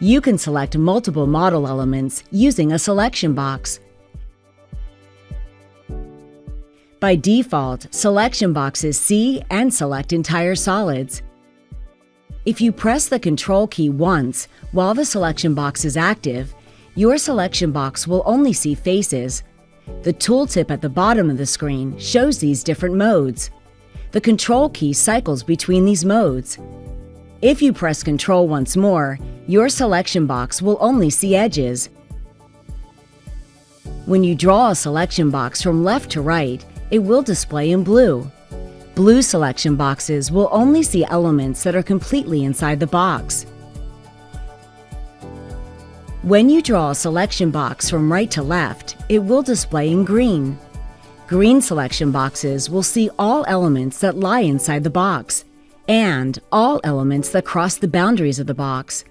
You can select multiple model elements using a selection box. By default, selection boxes see and select entire solids. If you press the Control key once while the selection box is active, your selection box will only see faces. The tooltip at the bottom of the screen shows these different modes. The Control key cycles between these modes. If you press Control once more, your selection box will only see edges. When you draw a selection box from left to right, it will display in blue. Blue selection boxes will only see elements that are completely inside the box. When you draw a selection box from right to left, it will display in green. Green selection boxes will see all elements that lie inside the box and all elements that cross the boundaries of the box.